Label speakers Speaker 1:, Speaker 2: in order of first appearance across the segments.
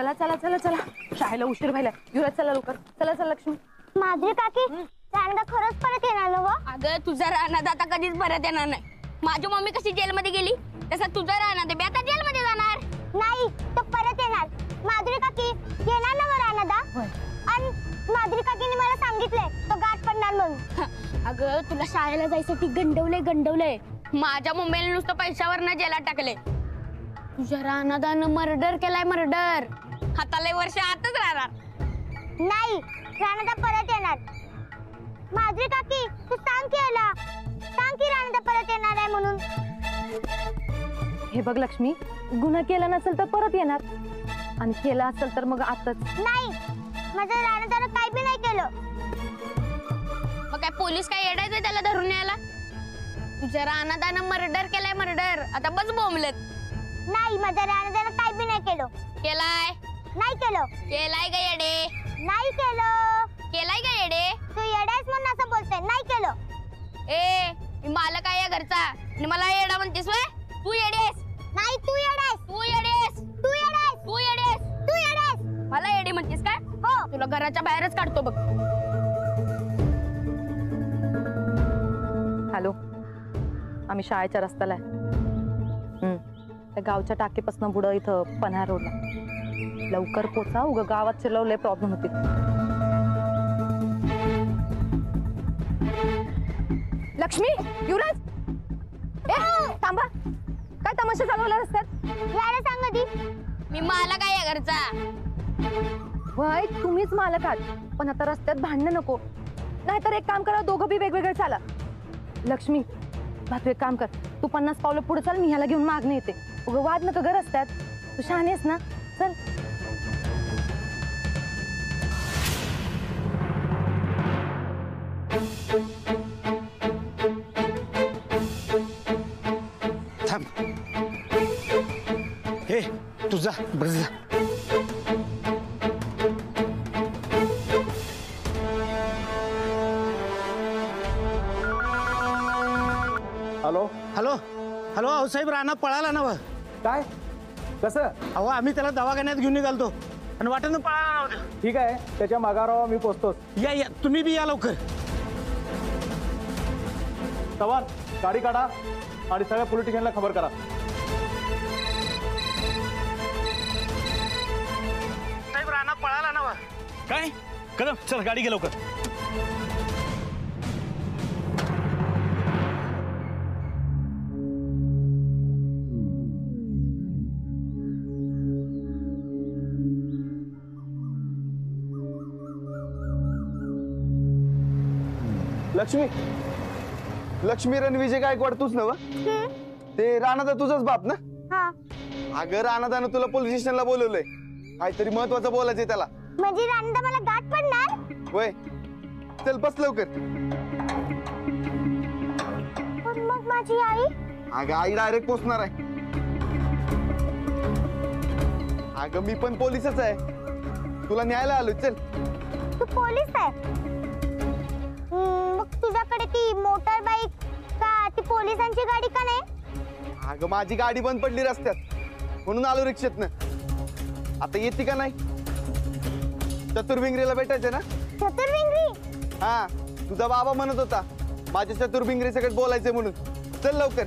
Speaker 1: चला चला चला चला, शाळेला उशीर व्हायला. युवराज चला लवकर, चला चला लक्ष्मी.
Speaker 2: माधुरी काकी, रानदा खरंच परत येणार ना?
Speaker 3: अगं तुझा रानात आता कधीच परत येणार नाही. माझी मम्मी कशी जेलमध्ये गेली तसं तुझा रानात बे आता जेलमध्ये जाणार
Speaker 2: नाही. तो परत येणार. माधुरी काकी येणार ना रानदा? आणि माधुरी काकीने मला सांगितलंय तो गाठ पडणार म्हणून.
Speaker 3: अगं तुला शाळेला जायसाठी गंडवलंय. माझ्या मम्मीला नुसतं पैशावर ना जेलात टाकले. तुझ्या रानादानं मर्डर केलाय, मर्डर. हाताला वर्ष आतच राहणार
Speaker 2: नाही. रानदा परत येणार. माधुरी काकी तू सांग की याला, सांग की रानदा परत येणार आहे म्हणून.
Speaker 1: हे बघ लक्ष्मी, गुन्हा केला नसेल तर परत येणार, आणि केला असेल तर मग आताच.
Speaker 2: नाही, माझ्या रानदानं काही बी नाही केलं.
Speaker 3: मग काय पोलीस काय येडायचं त्याला धरून न्यायला? तुझ्या रानादानं मर्डर केलाय, मर्डर. आता बस बोंबलत.
Speaker 2: नाही, माझ्या रानदानं काही बी नाही केलं.
Speaker 3: केलाय?
Speaker 2: नाही केलं.
Speaker 3: केलाय का येडे?
Speaker 2: नाही केलं.
Speaker 3: केलाय का येडे?
Speaker 2: तू येडायस म्हणून असं बोलते. नाही केलं.
Speaker 3: ए मी मालक आहे या घरचा आणि मला येडा म्हणतेस व्हय? तू येडेस?
Speaker 2: नाही, तू येडायस.
Speaker 3: तू येडेस?
Speaker 2: तू येडायस.
Speaker 3: तू येडेस?
Speaker 2: तू येडायस.
Speaker 3: मला येडे म्हणतेस काय?
Speaker 2: हो.
Speaker 3: तुला घराच्या बाहेरच काढतो बघ.
Speaker 1: हॅलो, आम्ही शाळेच्या रस्त्याला आहे. त्या गावच्या टाकीपासून पुढं इथं पन्हाळ रोडला. लवकर पोचा, उगा गावात चिरलवले प्रॉब्लेम होतील. लक्ष्मी, युवराज, ए थांबा. काय तमाशा चालवला रस्त्यात?
Speaker 2: याला सांग आधी.
Speaker 3: मी मालक आहे या घरचा.
Speaker 1: वय तुम्हीच मालक आहात, पण आता रस्त्यात भांडणं नको. नाहीतर एक काम करा, दोघं बी वेगवेगळे चाला. लक्ष्मी, तू एक काम कर, तू 50 पावलं पुढे चाल, मी ह्याला घेऊन मागणे येते. उगा वाद नका घर रस्त्यात. तू शहाणी आहेस ना, चल.
Speaker 4: थांब. हे तुझा बस जा.
Speaker 5: हॅलो
Speaker 4: हॅलो हॅलो, अहो साहेब, राणा पळाला ना.
Speaker 5: काय कसं?
Speaker 4: अहो आम्ही त्याला दवाखान्यात घेऊन निघालतो आणि वाटेनं पळाला नव्हतं.
Speaker 5: ठीक आहे, त्याच्या मागावर मी पोचतोच.
Speaker 4: या या, तुम्ही बी या लवकर.
Speaker 5: तवार गाडी काढा आणि सगळ्या पोलीस स्टेशनला खबर करा.
Speaker 4: साहेब, राणा पळाला ना.
Speaker 6: काय कदम, चल गाडी घे लवकर.
Speaker 7: लक्ष्मी, लक्ष्मी रणविजय गायकवाड तूच नव? ते राणादा तुझाच बाप ना?
Speaker 2: हा.
Speaker 7: अगं राणादानं तुला पोलीस स्टेशनला बोलवलंय, काहीतरी महत्वाचं बोलायचंय त्याला.
Speaker 2: म्हणजे रानदा मला गाठ पडणार?
Speaker 7: वय, चल बस लवकर.
Speaker 2: पण मग माझी आई?
Speaker 7: अगं आई डायरेक्ट पोचणार आहे. अगं मी पण पोलीसच आहे, तुला न्यायला आलोय. चल.
Speaker 2: तू पोलीस आहे? मग तुझ्याकडे ती मोटर बाईक का ती पोलिसांची गाडी का नाही?
Speaker 7: अगं माझी गाडी बंद पडली रस्त्यात, म्हणून आलो रिक्षेतनं. आता येते का नाही? चतुर्भिंगरीला भेटायचं ना?
Speaker 2: चतुर्भिंगरी?
Speaker 7: हा, तुझा बाबा म्हणत होता माझ्या चतुर्भिंगरी सगळं बोलायचं म्हणून. चल लवकर.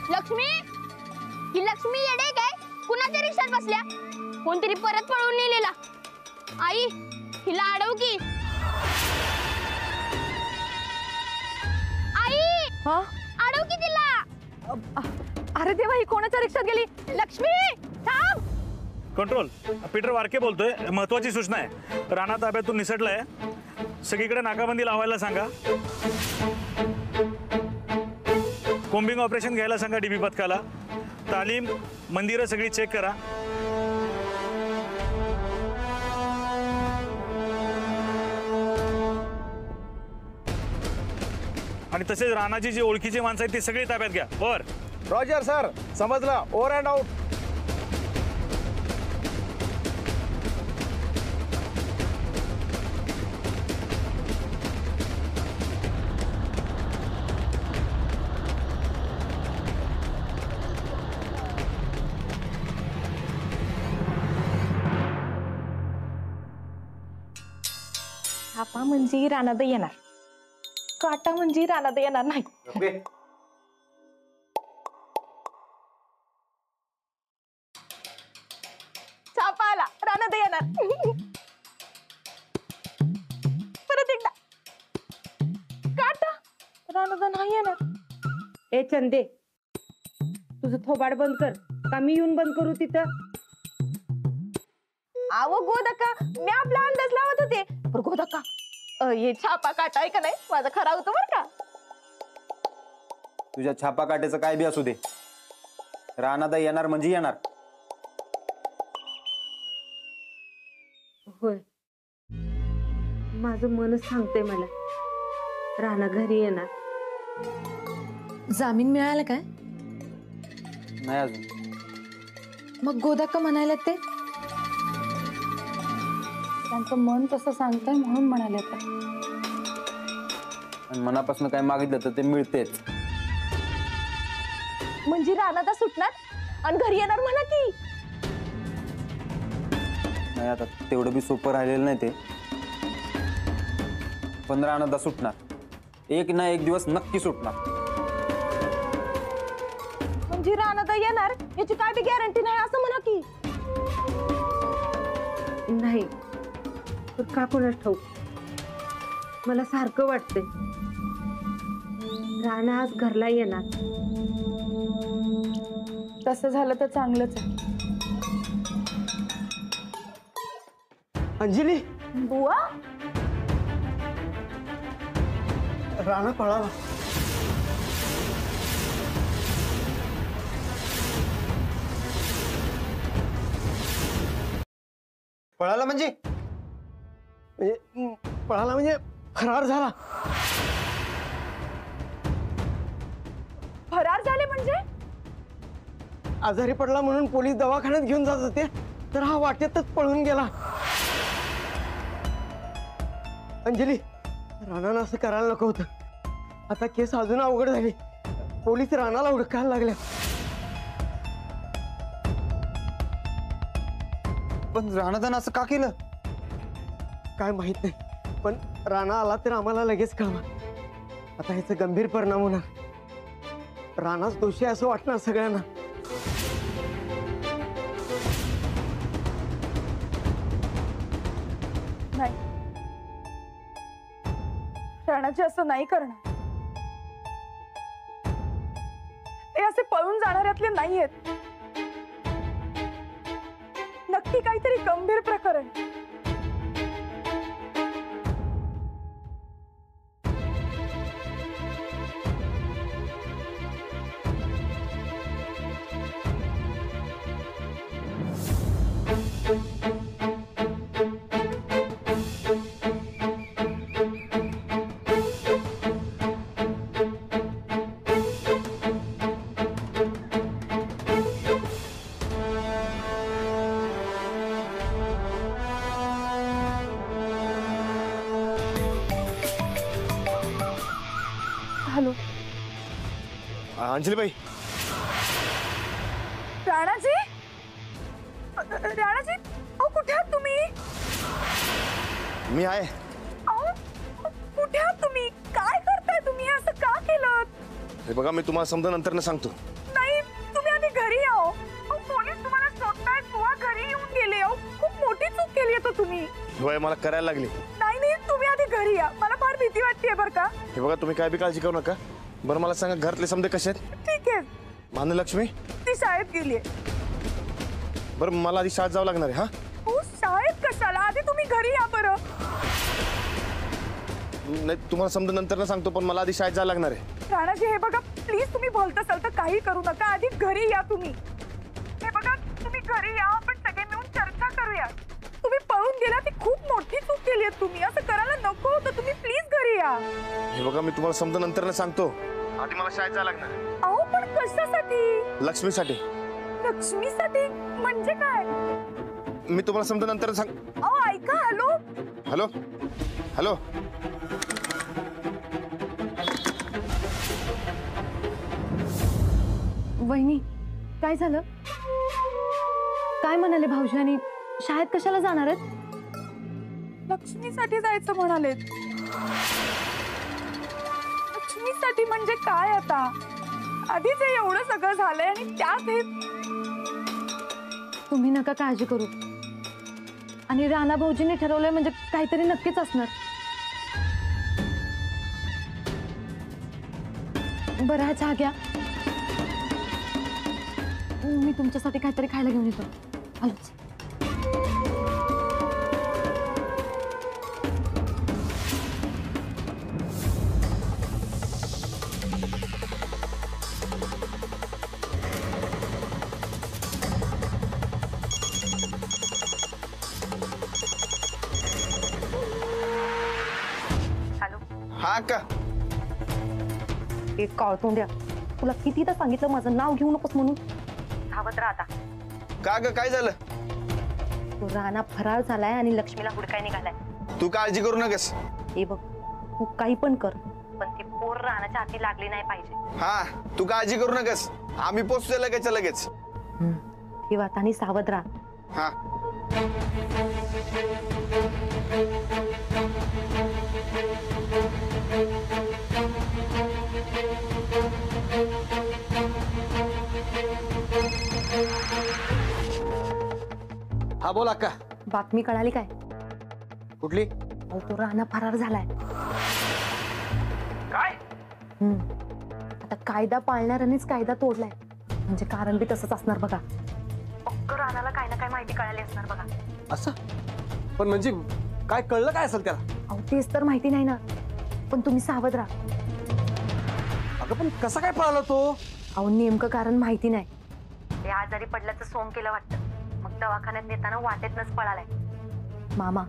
Speaker 3: लक्ष्मी, ही लक्ष्मी येडे काय? कुणाच्या रिक्षात बसल्या? कोणतरी परत पळून नेलेला. आई, हिला अडव की. आई,
Speaker 1: हा,
Speaker 3: अडव की तिला.
Speaker 1: अरे देवा, ही कोणाच्या रिक्षात गेली? लक्ष्मी थांब.
Speaker 6: कंट्रोल, पीटर वारके बोलतोय. महत्वाची सूचना आहे, राणा ताब्यातून निसटलाय. सगळीकडे नाकाबंदी लावायला सांगा. कोम्बिंग ऑपरेशन घ्यायला सांगा डीबी पथकाला. तालीम, मंदिरं सगळी चेक करा. आणि तसेच राणाची जी ओळखीची माणसं आहेत ती सगळी ताब्यात घ्या. ओव्हर.
Speaker 5: रॉजर सर, समजलं. Over and out.
Speaker 1: छापा म्हणजे रानात येणार, काटा म्हणजे रानात येणार नाही. छापा आला, रानात येणार. परत एकदा काटा, रानात नाही येणार.
Speaker 8: ए चंदे, तुझं थोबाड बंद कर का मी येऊन बंद करू तिथं?
Speaker 1: आवो गोदका, मी आपला अंदाज लावत होते. पण गोदका, हे छापा काटा आहे का नाही, माझा खरा होतो बर का.
Speaker 9: तुझ्या छापा काट्याचं काय बी असू दे, रानादा येणार म्हणजे येणार.
Speaker 8: होय, माझं मनच सांगतंय मला राणा घरी येणार.
Speaker 1: जामीन मिळाला काय?
Speaker 9: नाही अजून.
Speaker 1: मग गोदका म्हणाले ते त्यांचं मन तसं सांगतंय म्हणून म्हणाले ते.
Speaker 9: आणि मनापासून काय मागितलं तर ते मिळतेच.
Speaker 1: म्हणजे रानात सुटणार आणि घरी येणार म्हणा की.
Speaker 9: नाही आता तेवढं बी सोपं राहिलेलं नाही ते. पण रानादा सुटणार, एक ना एक दिवस नक्की सुटणार.
Speaker 1: म्हणजे रानात येणार याची काय बी गॅरंटी नाही असं म्हणा की.
Speaker 8: नाही तर का कोणास ठाऊक, मला सारखं वाटतंय राणा आज घरला येणार.
Speaker 1: तसं झालं तर चांगलंच आहे.
Speaker 4: अंजली,
Speaker 1: बुवा,
Speaker 4: राणा पळाला. पळाला म्हणजे पळाला म्हणजे फरार झाला.
Speaker 1: फरार झाले म्हणजे?
Speaker 4: आजारी पडला म्हणून पोलीस दवाखान्यात घेऊन जात होते, तर हा वाटेतच पळून गेला. अंजली, राणानं असं करायला नको होतं. आता केस अजून अवघड झाली. पोलीस राणाला हुडकायला लागल्या.
Speaker 9: पण राणादानं असं का केलं
Speaker 4: काय माहित नाही, पण राणा आला तर आम्हाला लगेच कळवा. आता ह्याचा गंभीर परिणाम होणार. राणाच दोषी असं वाटणार सगळ्यांना.
Speaker 1: नाही, राणाचे असं नाही करणार. ते असे पळून जाणाऱ्यातले नाहीयेत. नक्की काहीतरी गंभीर प्रकरण. हॅलो
Speaker 7: अंजलीबाई,
Speaker 1: राणाजी, राणाजी, अहो कुठे आहात तुम्ही?
Speaker 7: मी आहे.
Speaker 1: अहो कुठे आहात तुम्ही? काय करताय तुम्ही? असं का केलं?
Speaker 7: हे बघा, मी तुम्हाला समजा नंतर सांगतो.
Speaker 1: नाही, तुम्ही आधी घरी या. अहो पोलीस तुम्हाला शोधतायत. बुवा घरी येऊन गेले. अहो खूप मोठी चूक केली आहे तुम्ही.
Speaker 7: होय, मला करायला लागली.
Speaker 1: नाही नाही, तुम्ही आधी घरी या. मला फार भीती वाटते बरं का.
Speaker 7: हे बघा, तुम्ही काय बी काळजी करू नका. बरं मला सांगा, घरातले समजे कसे आहेत?
Speaker 1: ठीक आहे.
Speaker 7: भानलक्ष्मी
Speaker 1: ती शाळेत गेलीये.
Speaker 7: बरं, मला आधी शाळेत जावं लागणार आहे. हा,
Speaker 1: हो, शाळेत कशाला? आधी तुम्ही घरी या बरं.
Speaker 7: नाही, तुम्हाला समजा नंतर सांगतो, पण मला आधी शाळेत जावं लागणार आहे.
Speaker 1: राणाजी, हे बघा प्लीज, तुम्ही बोलत असाल तर काही करू नका. आधी घरी या तुम्ही. हे बघा, तुम्ही घरी या. आपण सगळे मिळून चर्चा करूया. तुम्ही पळून गेला, ती खूप मोठी चूक केली आहे तुम्ही. असं करायला नको होतं. तुम्ही प्लीज घरी या.
Speaker 7: हे बघा, मी तुम्हाला समजा नंतर सांगतो. आधी मला शाळेत जावं लागणार आहे.
Speaker 1: अहो पण कशासाठी?
Speaker 7: लक्ष्मीसाठी.
Speaker 1: लक्ष्मीसाठी म्हणजे काय?
Speaker 7: मी तुम्हाला समजा नंतर सांग.
Speaker 1: अहो ऐका. Hello
Speaker 7: hello hello.
Speaker 1: वहिनी, काय झालं? काय म्हणाले भाऊजी? आणि शाळेत कशाला जाणार आहेत?
Speaker 10: लक्ष्मीसाठी जायचं म्हणाले. लक्ष्मीसाठी म्हणजे काय आता? आधीच हे एवढं सगळं झालंय आणि त्यात हे.
Speaker 1: तुम्ही नका काळजी करू. आणि राणा भाऊजीने ठरवलंय म्हणजे काहीतरी नक्कीच असणार. बरं हा चहा घ्या. मी तुमच्यासाठी काहीतरी खायला घेऊन येतो. आलोच.
Speaker 7: हा अक्का.
Speaker 1: एक कळतून द्या. तुला कितीदा सांगितलं माझं नाव घेऊ नकोस म्हणून. धावत राहा आता.
Speaker 7: का ग काय झालं?
Speaker 1: तो राणा फरार झालाय आणि लक्ष्मीला हुडकाय निघालाय.
Speaker 7: तू काळजी करू नकस.
Speaker 1: हे बघ तू काही पण कर पण ती पोर राणाच्या हाती लागली नाही पाहिजे.
Speaker 7: हा तू काळजी करू नकस. आम्ही पोचतोय लगेच लगेच.
Speaker 1: ठेव आता आणि सावध राहा.
Speaker 7: हा
Speaker 4: हा बोल अक्का.
Speaker 1: बातमी कळाली काय?
Speaker 4: कुठली?
Speaker 1: अहो तो राणा फरार झालाय.
Speaker 4: काय?
Speaker 1: आता कायदा पाळणाऱ्यांनीच कायदा तोडलाय म्हणजे कारण बी तसंच असणार बघा. पक्क राणाला काय ना काय माहिती कळाली असणार बघा.
Speaker 4: असं? पण म्हणजे काय कळलं काय असेल त्याला?
Speaker 1: अहो तेच तर माहिती नाही ना. पण तुम्ही सावध राहा.
Speaker 4: अगं पण कसा काय पळाला तो?
Speaker 1: अहो नेमकं कारण माहिती नाही. ते आजारी पडल्याचं सोंग केलं वाटतं. मग दवाखान्यात नेताना वाटेतनच पळालाय. मामा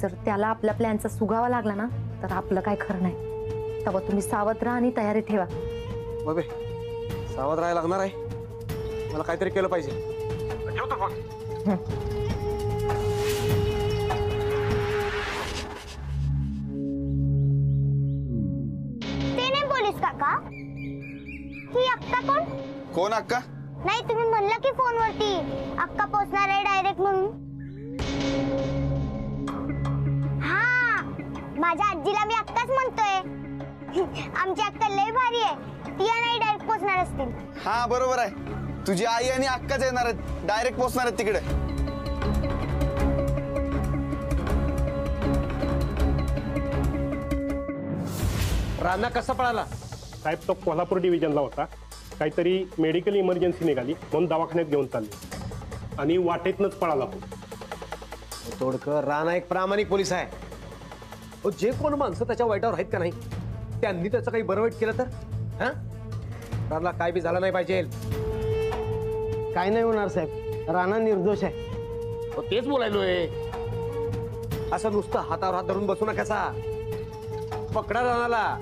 Speaker 1: जर त्याला आपल्या प्लॅनचा सुगावा लागला ना तर आपलं काय खरं नाही. तेव्हा तुम्ही सावध राहा आणि तयारी ठेवा.
Speaker 4: बाबे सावध राहायला लागणार आहे. मला काहीतरी केलं पाहिजे. ठेवतो फोन.
Speaker 2: ते नाही पोलीस काका. ही अक्का कोण?
Speaker 7: कोण अक्का?
Speaker 2: नाही तुम्ही म्हणलं की फोनवरती अक्का पोचणार आहे डायरेक्ट म्हणून. हा माझ्या आजीला मी अक्काच म्हणतोय. आमची अक्का लय भारी आहे. ती नाही डायरेक्ट पोचणार असतील.
Speaker 7: हा बरोबर आहे. तुझी आई आणि अक्काच येणार आहेत. डायरेक्ट पोचणार आहेत तिकडे.
Speaker 4: राणा कसा पळाला?
Speaker 5: साहेब तो कोल्हापूर डिव्हिजनला होता. काहीतरी मेडिकल इमर्जन्सी निघाली म्हणून दवाखान्यात घेऊन चालले आणि वाटेतनच पळाला तो.
Speaker 4: तोडकर राणा एक प्रामाणिक पोलीस आहे. जे कोण माणसं त्याच्या वाईटावर आहेत का नाही त्यांनी त्याचं काही बरं वाईट केलं तर हा राणाला काय बी झालं नाही पाहिजे.
Speaker 11: काय नाही होणार साहेब. राणा निर्दोष आहे.
Speaker 4: तेच बोलायलोय. असं नुसतं हातावर हात धरून बसू नका. पकडा राणाला.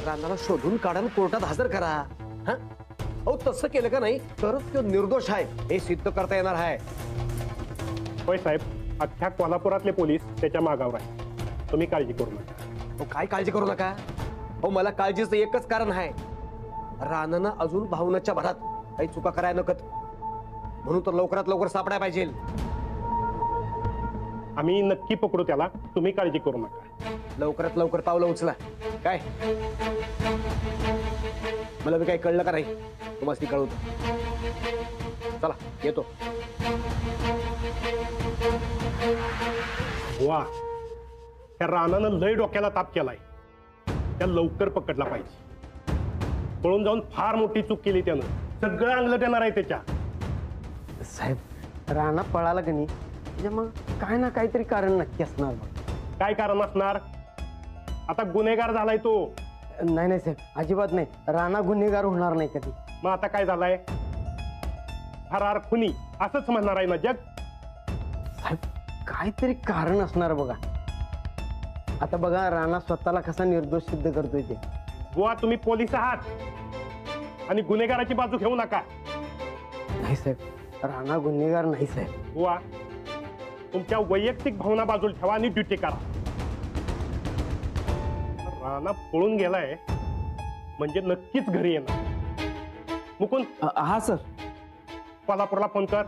Speaker 4: राणाला शोधून काढा कोर्टात हजर करा. हा अहो तसं केलं का नाही तरच तो निर्दोष आहे हे सिद्ध करता येणार आहे.
Speaker 5: होय साहेब. अख्ख्या कोल्हापुरातले पोलीस त्याच्या मागावर आहे. तुम्ही काळजी करू नका.
Speaker 4: अहो काय काळजी करू नका. अहो मला काळजीचं एकच कारण आहे. राणानं अजून भावनाच्या भरात काही चुका करायला नकत म्हणून तर लवकरात लवकर सापडायला पाहिजे.
Speaker 5: आम्ही नक्की पकडू त्याला. तुम्ही काळजी करू नका.
Speaker 4: लवकरात लवकर पावलं उचला. काय मला बी काही कळलं का नाही तुम्हाला कळवतो. चला येतो.
Speaker 5: वा त्या रानानं लय डोक्याला ताप केलाय. त्या लवकर पकडला पाहिजे. पळून जाऊन फार मोठी चूक केली त्यानं. सगळं अंगलट येणार आहे त्याच्या.
Speaker 11: साहेब राणा पळाला का नाही म्हणजे मग काय ना काहीतरी कारण नक्की असणार.
Speaker 5: काय कारण असणार? आता गुन्हेगार झालाय तो.
Speaker 11: नाही नाही साहेब अजिबात नाही. राणा गुन्हेगार होणार नाही कधी.
Speaker 5: मग आता काय झालाय? फरार खुनी असंच म्हणणार आहे ना जग.
Speaker 11: साहेब काहीतरी कारण असणार बघा. आता बघा राणा स्वतःला कसा निर्दोष सिद्ध करतोय ते.
Speaker 5: बुवा तुम्ही पोलीस आहात आणि गुन्हेगाराची बाजू घेऊ नका.
Speaker 11: नाही साहेब राणा गुन्हेगार नाही साहेब.
Speaker 5: बुवा तुमच्या वैयक्तिक भावना बाजूला ठेवा आणि ड्युटी करा. राणा पळून गेलाय म्हणजे नक्कीच घरी येणार. मुकुंद
Speaker 11: हा सर.
Speaker 5: कोल्हापूरला फोन कर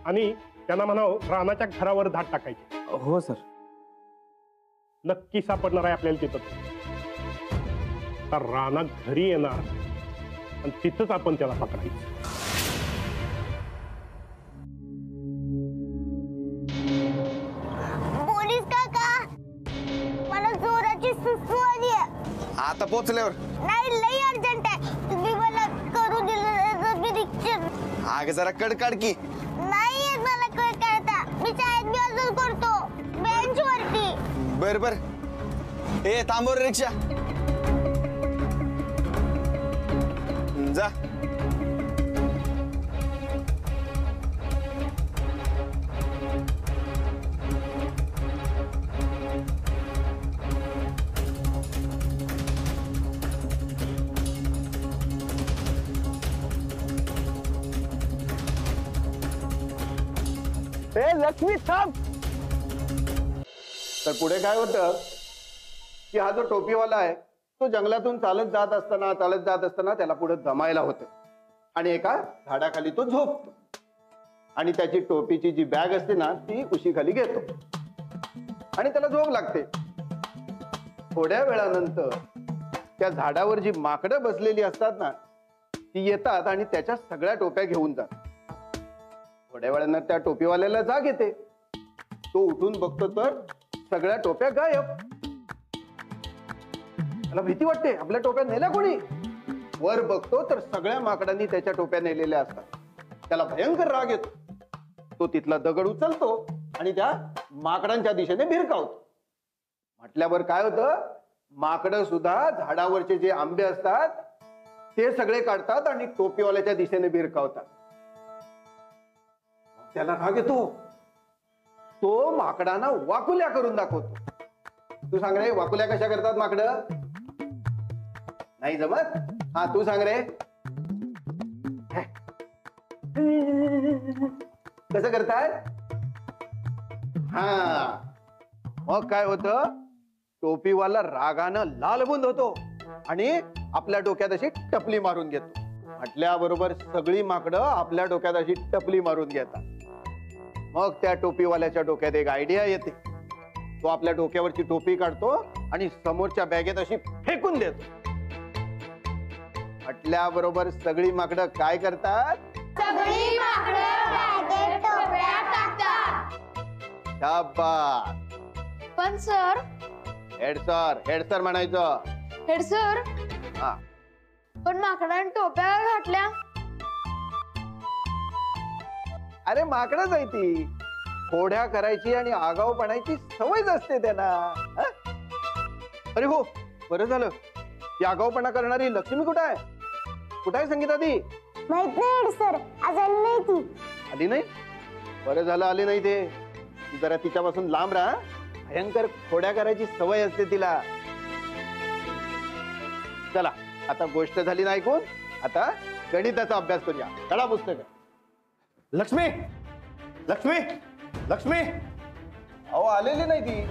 Speaker 5: आणि त्यांना म्हणाव रानाच्या घरावर धाड टाकायची.
Speaker 7: हो सर.
Speaker 5: नक्की सापडणार आहे आपल्याला तिथं. तर राणा घरी येणार आणि तिथंच आपण त्याला पकडायचं.
Speaker 2: पोलीस काका, मला जोराची सुसू आली आहे.
Speaker 7: आता पोचल्यावर
Speaker 2: नाही, लई अर्जंट आहे. तुम्ही मला करू दिलं रिक्षा.
Speaker 7: आग जरा कडकाड की.
Speaker 2: नाही येत मला कळ काढता. मी शाळेत मी अजून करतो बेंच वरती.
Speaker 7: बर बर. ए थांबवर रिक्षा जा.
Speaker 11: लक्ष्मी थांब.
Speaker 7: तर पुढे काय होतं की हा जो टोपीवाला आहे तो जंगलातून चालत जात असताना त्याला पुढे जमायला होतं आणि एका झाडाखाली तो झोपतो आणि त्याची टोपीची जी बॅग असते ना ती उशीखाली घेतो आणि त्याला झोप लागते. थोड्या वेळानंतर त्या झाडावर जी माकडं बसलेली असतात ना ती येतात आणि त्याच्या सगळ्या टोप्या घेऊन जातात. थोड्या वेळानंतर त्या टोपीवाल्याला जाग येते. तो उठून बघतो तर सगळ्या टोप्या गायब. त्याला भीती वाटते, आपल्या टोप्या नेल्या कोणी. वर बघतो तर सगळ्या माकडांनी त्याच्या टोप्या नेलेल्या असतात. त्याला भयंकर राग येतो. तो तिथला दगड उचलतो आणि त्या माकडांच्या दिशेने भिरकावतो. म्हटल्यावर काय होतं, माकडं सुद्धा झाडावरचे जे आंबे असतात ते सगळे काढतात आणि टोपीवाल्याच्या दिशेने भिरकावतात. त्याला राग येतो. तो माकडांना वाकुल्या करून दाखवतो. तू सांग रे, वाकुल्या कशा करतात माकडं? नाही जमत? हा तू सांग रे. कसं करतात? हा मग काय होतं, टोपीवाला रागानं लालबुंद होतो आणि आपल्या डोक्यात अशी टपली मारून घेतो. म्हटल्याबरोबर सगळी माकडं आपल्या डोक्यात अशी टपली मारून घेतात. मग त्या टोपीवाल्याच्या डोक्यात एक आयडिया येते. तो आपल्या डोक्यावरची टोपी काढतो आणि समोरच्या बॅगेत अशी फेकून देतो. म्हटल्याबरोबर सगळी माकडं काय करतात?
Speaker 2: सगळी माकडं बॅगेत टोप्या टाकतात.
Speaker 7: शाबास.
Speaker 3: पण सर,
Speaker 7: हेड सर म्हणायचं.
Speaker 3: हेड सर,
Speaker 7: हा
Speaker 3: पण माकडाने टोप्या घातल्या.
Speaker 7: अरे माकडच आहे ती. खोड्या करायची आणि आगाऊपणाची सवयच असते त्यांना. अरे हो, बरं झालं. ती आगाऊपणा करणारी लक्ष्मी कुठं आहे? कुठं आहे संगीता ती?
Speaker 2: माहित नाही सर, आज आली नाही ती.
Speaker 7: आली नाही? बरं झालं आली नाही ते. तू जरा तिच्यापासून लांब राहा. भयंकर खोड्या करायची सवय असते तिला. चला आता गोष्ट झाली ना ऐकून, आता गणिताचा अभ्यास करूया. काढा पुस्तक.
Speaker 4: लक्ष्मी, लक्ष्मी, लक्ष्मी.
Speaker 7: अहो आलेली नाही ती.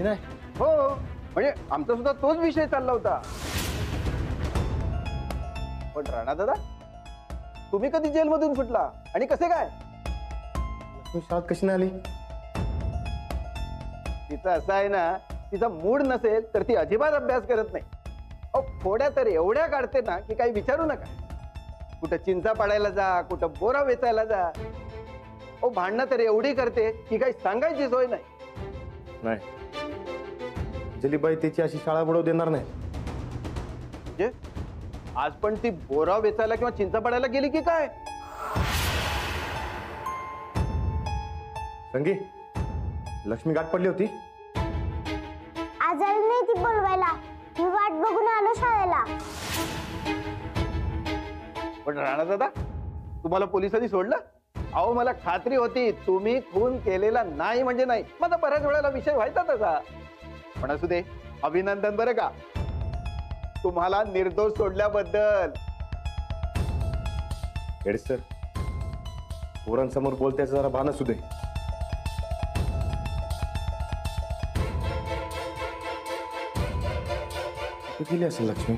Speaker 4: नाही
Speaker 7: हो, म्हणजे आमचा सुद्धा तोच विषय चालला होता. पण राणा दादा, तुम्ही कधी जेलमधून सुटला आणि कसे काय?
Speaker 4: लक्ष्मी शाळेत कशी नाही आली?
Speaker 7: तिचं असं आहे ना, तिचा मूड नसेल तर ती अजिबात अभ्यास करत नाही. अहो खोड्या तर एवढ्या काढते ना की काही विचारू नका. कुठं चिंचा पाडायला जा, कुठं बोरा वेचायला जा. अहो भांडणं तर एवढी करते की काही सांगायची सोय नाही.
Speaker 4: नाही, जलीबाई त्याची अशी शाळा बुडवू देणार नाही.
Speaker 7: म्हणजे आज पण ती बोरा वेचायला किंवा चिंचा पाडायला गेली की काय?
Speaker 4: संगी, लक्ष्मी गाठ पडली होती.
Speaker 2: आज आली नाही ती बोलवायला. मी वाट बघून आलो शाळेला.
Speaker 7: पण राणा दादा, तुम्हाला पोलिसांनी सोडलं? अहो मला खात्री होती तुम्ही खून केलेला नाही म्हणजे नाही. माझा बऱ्याच वेळेला विषय व्हायचा तसा. पण असू दे, अभिनंदन बरं का तुम्हाला निर्दोष सोडल्याबद्दल.
Speaker 4: हेड सर, पोरांसमोर बोलतायचं जरा भान असू दे. कुठे गेली असेल लक्ष्मी?